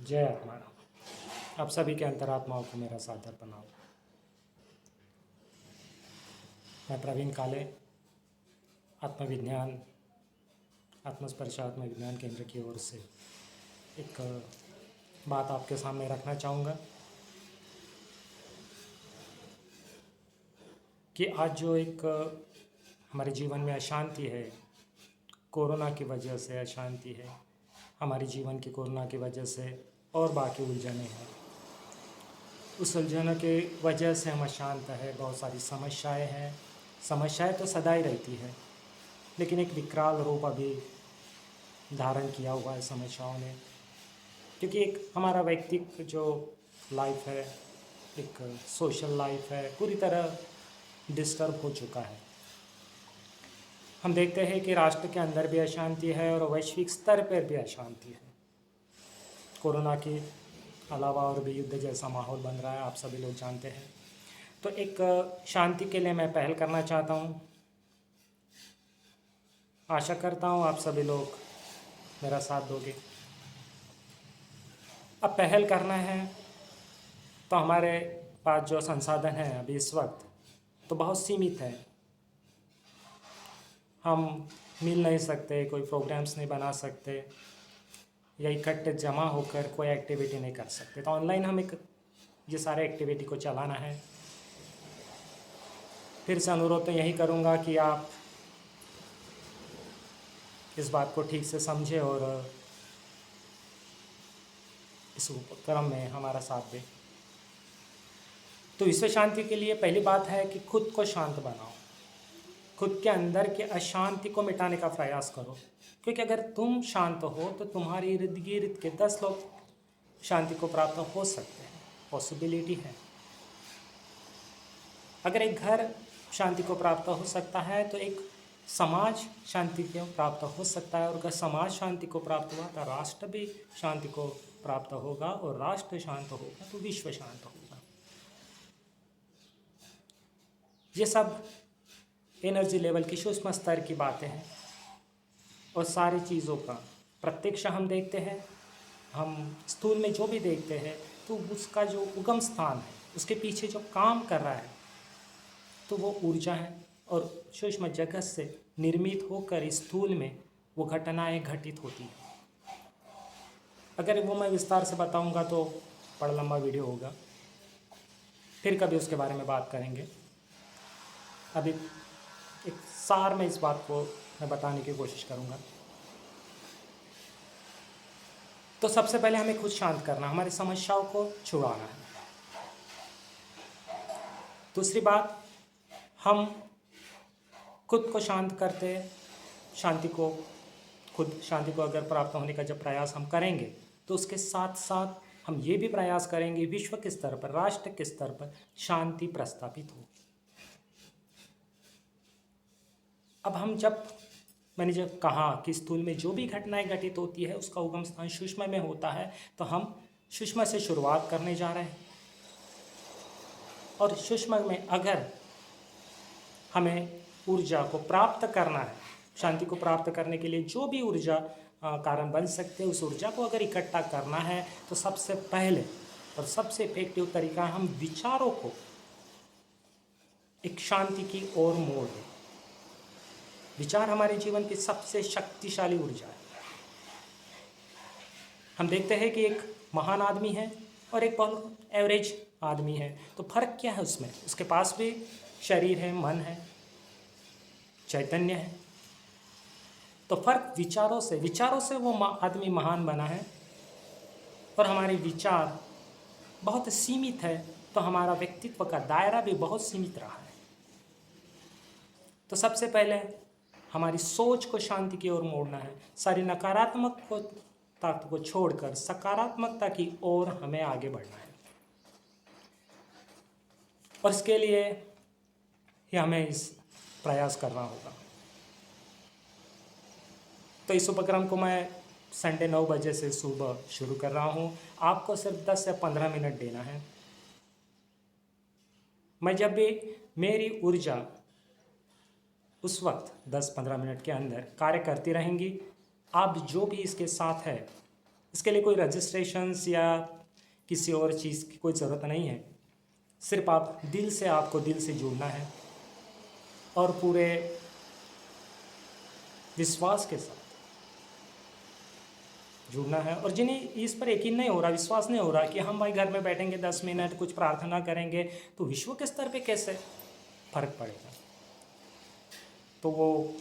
जय आत्मा। आप सभी के अंतरात्माओं को मेरा सादर प्रणाम। मैं प्रवीण काले, आत्मविज्ञान आत्मस्पर्श आत्मविज्ञान केंद्र की ओर से एक बात आपके सामने रखना चाहूँगा कि आज जो एक हमारे जीवन में अशांति है, कोरोना की वजह से अशांति है, हमारे जीवन की कोरोना की वजह से और बाकी उलझने हैं। उस उलझनों की वजह से हम अशांत है, बहुत सारी समस्याएं हैं। समस्याएं तो सदा ही रहती है, लेकिन एक विकराल रूप अभी धारण किया हुआ है समस्याओं ने, क्योंकि एक हमारा व्यक्तिक जो लाइफ है, एक सोशल लाइफ है, पूरी तरह डिस्टर्ब हो चुका है। हम देखते हैं कि राष्ट्र के अंदर भी अशांति है और वैश्विक स्तर पर भी अशांति है। कोरोना के अलावा और भी युद्ध जैसा माहौल बन रहा है, आप सभी लोग जानते हैं। तो एक शांति के लिए मैं पहल करना चाहता हूँ। आशा करता हूँ आप सभी लोग मेरा साथ दोगे। अब पहल करना है तो हमारे पास जो संसाधन हैं अभी इस वक्त तो बहुत सीमित है। हम मिल नहीं सकते, कोई प्रोग्राम्स नहीं बना सकते या इकट्ठे जमा होकर कोई एक्टिविटी नहीं कर सकते। तो ऑनलाइन हम ये सारे एक्टिविटी को चलाना है। फिर से अनुरोध तो यही करूँगा कि आप इस बात को ठीक से समझें और इस उपक्रम में हमारा साथ दें। तो विश्व शांति के लिए पहली बात है कि खुद को शांत बनाओ, खुद के अंदर के अशांति को मिटाने का प्रयास करो, क्योंकि अगर तुम शांत हो तो तुम्हारे इर्द गिर्द के 10 लोग शांति को प्राप्त हो सकते हैं, पॉसिबिलिटी है। अगर एक घर शांति को प्राप्त हो सकता है तो एक समाज शांति को प्राप्त हो सकता है, और अगर समाज शांति को प्राप्त हुआ तो राष्ट्र भी शांति को प्राप्त होगा, और राष्ट्र शांत होगा तो विश्व शांत होगा। ये सब एनर्जी लेवल की सूक्ष्म स्तर की बातें हैं, और सारी चीज़ों का प्रत्यक्ष हम देखते हैं। हम स्थूल में जो भी देखते हैं तो उसका जो उगम स्थान है, उसके पीछे जो काम कर रहा है तो वो ऊर्जा है, और सूक्ष्म जगत से निर्मित होकर स्थूल में वो घटनाएं घटित होती हैं। अगर वो मैं विस्तार से बताऊंगा तो बड़ा लंबा वीडियो होगा, फिर कभी उसके बारे में बात करेंगे। अभी एक सार में इस बात को मैं बताने की कोशिश करूंगा। तो सबसे पहले हमें खुद शांत करना, हमारी समस्याओं को छुड़ाना है। दूसरी बात, हम खुद को शांत करते, शांति को अगर प्राप्त होने का जब प्रयास हम करेंगे तो उसके साथ साथ हम ये भी प्रयास करेंगे विश्व के स्तर पर, राष्ट्र के स्तर पर शांति प्रस्थापित हो। अब मैंने जब कहा कि स्थूल में जो भी घटनाएं घटित होती है उसका उगम स्थान सूक्ष्म में होता है, तो हम सूक्ष्म से शुरुआत करने जा रहे हैं। और सूक्ष्म में अगर हमें ऊर्जा को प्राप्त करना है, शांति को प्राप्त करने के लिए जो भी ऊर्जा कारण बन सकते हैं, उस ऊर्जा को अगर इकट्ठा करना है तो सबसे पहले और सबसे इफेक्टिव तरीका हम विचारों को एक शांति की ओर मोड़ दें। विचार हमारे जीवन की सबसे शक्तिशाली ऊर्जा है। हम देखते हैं कि एक महान आदमी है और एक बहुत एवरेज आदमी है, तो फर्क क्या है उसमें? उसके पास भी शरीर है, मन है, चैतन्य है। तो फर्क विचारों से वो आदमी महान बना है, और हमारे विचार बहुत सीमित है, तो हमारा व्यक्तित्व का दायरा भी बहुत सीमित रहा है। तो सबसे पहले हमारी सोच को शांति की ओर मोड़ना है। सारी नकारात्मकता को छोड़कर सकारात्मकता की ओर हमें आगे बढ़ना है, और इसके लिए ही हमें इस प्रयास करना होगा। तो इस उपक्रम को मैं संडे 9 बजे से सुबह शुरू कर रहा हूँ। आपको सिर्फ 10 से 15 मिनट देना है। मैं जब भी मेरी ऊर्जा उस वक्त 10-15 मिनट के अंदर कार्य करती रहेंगी, आप जो भी इसके साथ है इसके लिए कोई रजिस्ट्रेशंस या किसी और चीज़ की कोई ज़रूरत नहीं है। सिर्फ आपको दिल से जुड़ना है और पूरे विश्वास के साथ जुड़ना है। और जिन्हें इस पर यकीन नहीं हो रहा, विश्वास नहीं हो रहा कि हम भाई घर में बैठेंगे 10 मिनट कुछ प्रार्थना करेंगे तो विश्व के स्तर पे कैसे फर्क पड़ेगा, तो वो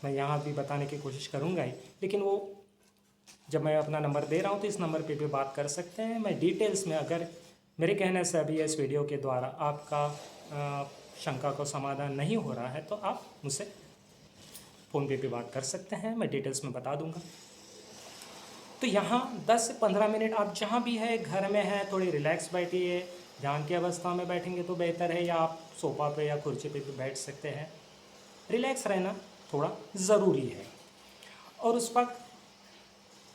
मैं यहाँ भी बताने की कोशिश करूँगा ही। लेकिन वो जब मैं अपना नंबर दे रहा हूँ तो इस नंबर पे भी बात कर सकते हैं। मैं डिटेल्स में, अगर मेरे कहने से अभी इस वीडियो के द्वारा आपका शंका को समाधान नहीं हो रहा है तो आप मुझसे फ़ोन पे बात कर सकते हैं, मैं डिटेल्स में बता दूंगा। तो यहाँ 10 से 15 मिनट आप जहाँ भी है, घर में है, थोड़ी रिलैक्स बैठिए। ध्यान की अवस्था में बैठेंगे तो बेहतर है, या आप सोफ़ा पे या कुर्सी पे भी बैठ सकते हैं। रिलैक्स रहना थोड़ा ज़रूरी है। और उस वक्त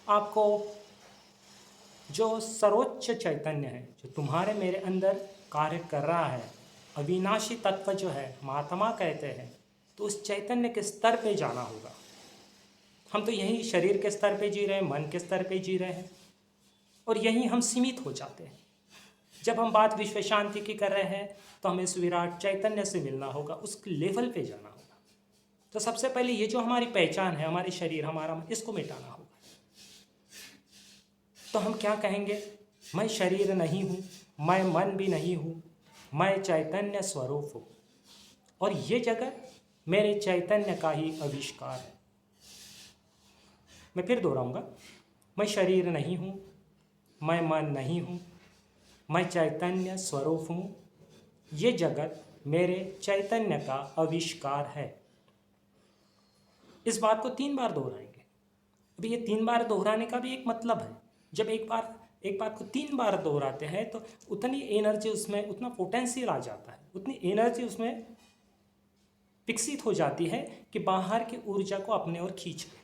आपको जो सर्वोच्च चैतन्य है, जो तुम्हारे मेरे अंदर कार्य कर रहा है, अविनाशी तत्व जो है महात्मा कहते हैं, तो उस चैतन्य के स्तर पे जाना होगा। हम तो यहीं शरीर के स्तर पे जी रहे हैं, मन के स्तर पे जी रहे हैं, और यहीं हम सीमित हो जाते हैं। जब हम बात विश्व शांति की कर रहे हैं तो हमें इस विराट चैतन्य से मिलना होगा, उस लेवल पे जाना होगा। तो सबसे पहले ये जो हमारी पहचान है, हमारे शरीर, हमारा मन, इसको मिटाना होगा। तो हम क्या कहेंगे? मैं शरीर नहीं हूँ, मैं मन भी नहीं हूँ, मैं चैतन्य स्वरूप हूँ, और ये जगत मेरे चैतन्य का ही आविष्कार है। मैं फिर दोहराऊंगा, मैं शरीर नहीं हूँ, मैं मन नहीं हूँ, मैं चैतन्य स्वरूप हूँ, ये जगत मेरे चैतन्य का आविष्कार है। इस बात को 3 बार दोहराएंगे। अभी ये 3 बार दोहराने का भी एक मतलब है। जब एक बात को 3 बार दोहराते हैं तो उतनी एनर्जी उसमें, उतना पोटेंशियल आ जाता है, उतनी एनर्जी उसमें विकसित हो जाती है कि बाहर की ऊर्जा को अपने ओर खींच ले।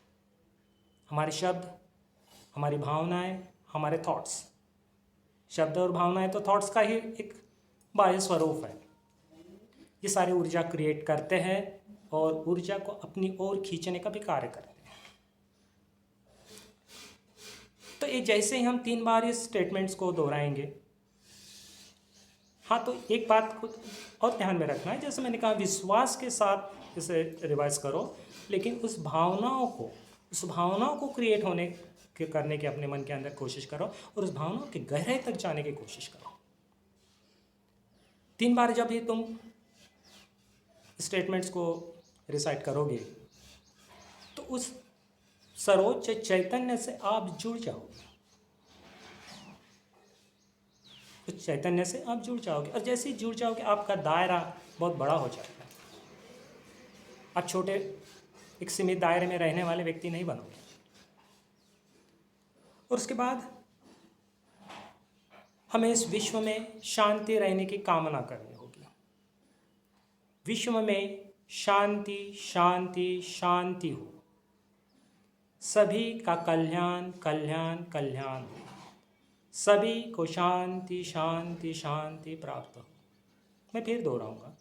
हमारे शब्द, हमारी भावनाएं, हमारे थॉट्स, शब्द और भावनाएं तो थॉट्स का ही एक बाह्य स्वरूप है। ये सारे ऊर्जा क्रिएट करते हैं और ऊर्जा को अपनी ओर खींचने का भी कार्य करते हैं। तो ये जैसे ही हम 3 बार इस स्टेटमेंट्स को दोहराएंगे, हाँ, तो एक बात को और ध्यान में रखना है, जैसे मैंने कहा विश्वास के साथ इसे रिवाइज करो, लेकिन उस भावनाओं को क्रिएट होने के करने की अपने मन के अंदर कोशिश करो, और उस भावनाओं के गहराई तक जाने की कोशिश करो। 3 बार जब ये तुम स्टेटमेंट्स को रिसाइट करोगे तो उस सर्वोच्च चैतन्य से आप जुड़ जाओगे, उस चैतन्य से आप जुड़ जाओगे। और जैसे ही जुड़ जाओगे आपका दायरा बहुत बड़ा हो जाएगा। आप छोटे एक सीमित दायरे में रहने वाले व्यक्ति नहीं बनोगे। और उसके बाद हमें इस विश्व में शांति रहने की कामना करनी होगी। विश्व में शांति शांति शांति हो, सभी का कल्याण कल्याण कल्याण हो, सभी को शांति शांति शांति प्राप्त हो। मैं फिर दोहराऊंगा,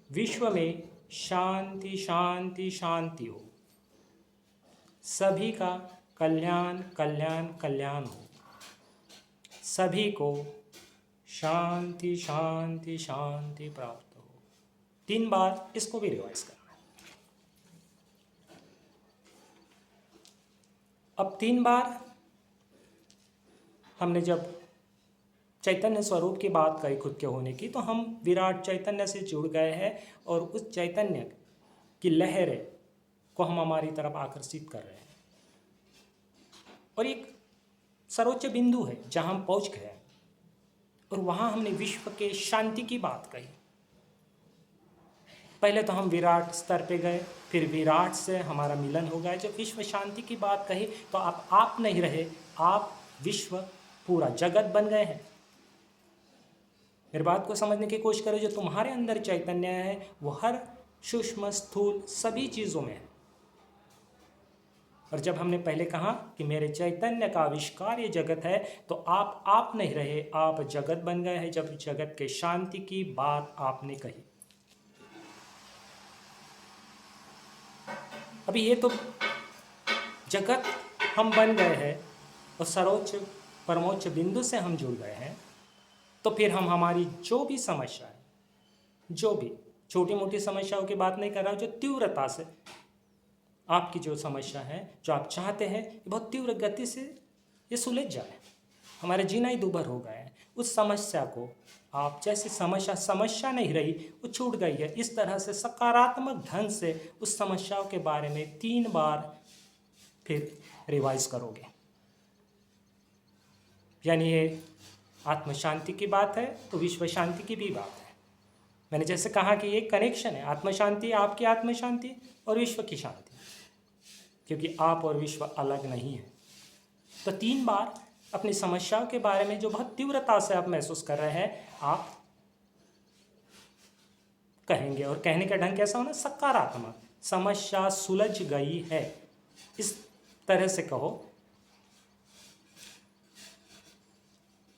विश्व में शांति शांति शांति हो, सभी का कल्याण कल्याण कल्याण हो, सभी को शांति शांति शांति प्राप्त हो। 3 बार इसको भी रिवाइज करना है। अब 3 बार हमने जब चैतन्य स्वरूप की बात कही खुद के होने की, तो हम विराट चैतन्य से जुड़ गए हैं और उस चैतन्य की लहरें को हम हमारी तरफ आकर्षित कर रहे हैं। और एक सर्वोच्च बिंदु है जहां हम पहुंच गए, और वहां हमने विश्व के शांति की बात कही। पहले तो हम विराट स्तर पे गए, फिर विराट से हमारा मिलन हो गया। जब विश्व शांति की बात कही तो आप नहीं रहे, आप विश्व, पूरा जगत बन गए हैं। मेरी बात को समझने की कोशिश करो, जो तुम्हारे अंदर चैतन्य है वो हर सूक्ष्म स्थूल सभी चीज़ों में है। और जब हमने पहले कहा कि मेरे चैतन्य का आविष्कार ये जगत है, तो आप नहीं रहे, आप जगत बन गए हैं जब जगत के शांति की बात आपने कही। अभी ये तो जगत हम बन गए हैं और सर्वोच्च परमोच्च बिंदु से हम जुड़ गए हैं, तो फिर हम हमारी जो भी समस्या है, जो भी छोटी मोटी समस्याओं की बात नहीं कर रहा हूँ, जो तीव्रता से आपकी जो समस्या है, जो आप चाहते हैं ये बहुत तीव्र गति से ये सुलझ जाए, हमारे जीना ही दूभर हो गए हैं, उस समस्या को आप जैसे समस्या नहीं रही, वो छूट गई है, इस तरह से सकारात्मक ढंग से उस समस्याओं के बारे में 3 बार फिर रिवाइज करोगे। यानी ये आत्म शांति की बात है तो विश्व शांति की भी बात है। मैंने जैसे कहा कि एक कनेक्शन है, आत्म शांति, आपकी आत्म शांति और विश्व की शांति, क्योंकि आप और विश्व अलग नहीं है। तो 3 बार अपनी समस्याओं के बारे में जो बहुत तीव्रता से आप महसूस कर रहे हैं, आप कहेंगे, और कहने का ढंग कैसा होना, सकारात्मक, समस्या सुलझ गई है, इस तरह से कहो।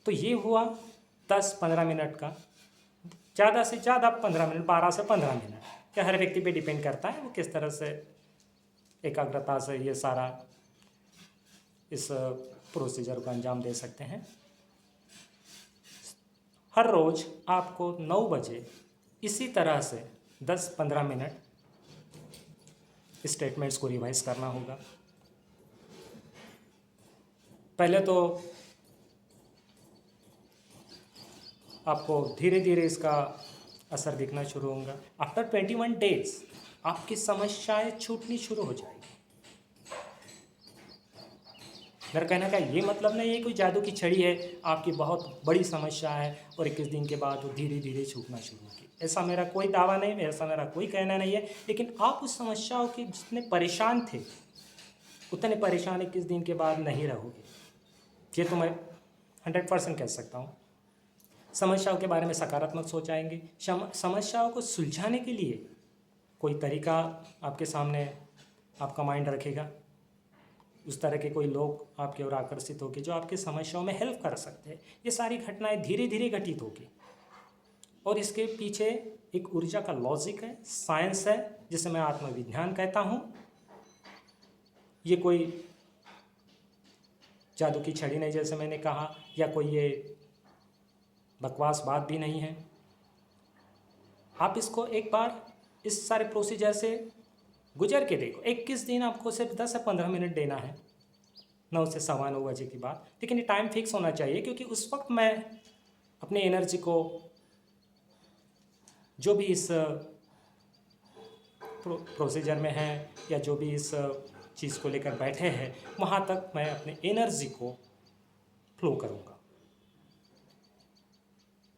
तो ये हुआ 10-15 मिनट का, ज़्यादा से ज़्यादा 15 मिनट, 12 से 15 मिनट, यह हर व्यक्ति पे डिपेंड करता है वो किस तरह से एकाग्रता से ये सारा इस प्रोसीजर को अंजाम दे सकते हैं। हर रोज़ आपको 9 बजे इसी तरह से 10-15 मिनट स्टेटमेंट्स को रिवाइज करना होगा। पहले तो आपको धीरे धीरे इसका असर दिखना शुरू होगा। आफ्टर 21 डेज आपकी समस्याएं छूटनी शुरू हो जाएगी। मेरा कहने का ये मतलब नहीं है कोई जादू की छड़ी है, आपकी बहुत बड़ी समस्या है और 21 दिन के बाद वो धीरे धीरे छूटना शुरू होगी, ऐसा मेरा कोई दावा नहीं, ऐसा मेरा कोई कहना नहीं है। लेकिन आप उस समस्याओं के जितने परेशान थे उतने परेशान 21 दिन के बाद नहीं रहोगे, ये तो मैं 100% कह सकता हूँ। समस्याओं के बारे में सकारात्मक सोच आएंगे। समस्याओं को सुलझाने के लिए कोई तरीका आपके सामने आपका माइंड रखेगा, उस तरह के कोई लोग आपकी ओर आकर्षित होकर जो आपकी समस्याओं में हेल्प कर सकते हैं। ये सारी घटनाएं धीरे धीरे घटित होगी और इसके पीछे एक ऊर्जा का लॉजिक है, साइंस है, जिसे मैं आत्मविज्ञान कहता हूँ। ये कोई जादू की छड़ी नहीं जैसे मैंने कहा, या कोई ये बकवास बात भी नहीं है। आप इसको एक बार इस सारे प्रोसीजर से गुजर के देखो। 21 दिन आपको सिर्फ 10 से 15 मिनट देना है, 9 से 9:15 बजे की बात। लेकिन ये टाइम फिक्स होना चाहिए, क्योंकि उस वक्त मैं अपनी एनर्जी को जो भी इस प्रोसीजर में है या जो भी इस चीज़ को लेकर बैठे हैं, वहाँ तक मैं अपने एनर्जी को फ्लो करूँगा।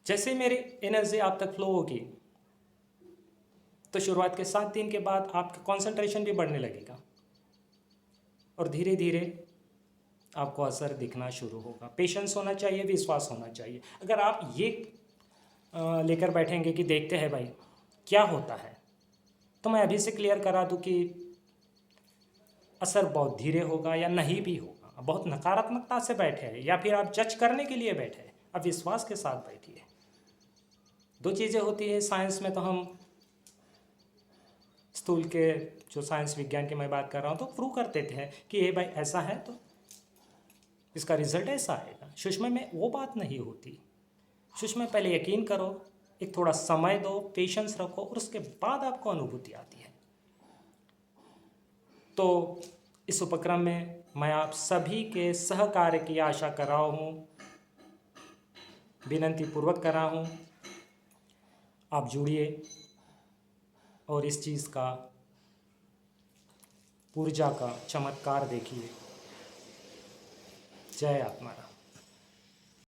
जैसे मेरी एनर्जी आप तक फ्लो होगी तो शुरुआत के 7 दिन के बाद आपका कंसंट्रेशन भी बढ़ने लगेगा और धीरे धीरे आपको असर दिखना शुरू होगा। पेशेंस होना चाहिए, विश्वास होना चाहिए। अगर आप ये लेकर बैठेंगे कि देखते हैं भाई क्या होता है, तो मैं अभी से क्लियर करा दूं कि असर बहुत धीरे होगा या नहीं भी होगा। बहुत नकारात्मकता से बैठे हैं या फिर आप जज करने के लिए बैठे हैं, अब विश्वास के साथ बैठिए। 2 चीज़ें होती है साइंस में, तो हम स्थूल के जो साइंस विज्ञान की मैं बात कर रहा हूँ तो प्रूव कर देते हैं कि ये भाई ऐसा है तो इसका रिजल्ट ऐसा आएगा। सूक्ष्म में वो बात नहीं होती। सूक्ष्म में पहले यकीन करो, एक थोड़ा समय दो, पेशेंस रखो और उसके बाद आपको अनुभूति आती है। तो इस उपक्रम में मैं आप सभी के सहकार्य की आशा कर रहा हूँ, विनती पूर्वक कर रहा हूँ। आप जुड़िए और इस चीज़ का, ऊर्जा का चमत्कार देखिए। जय आत्मा।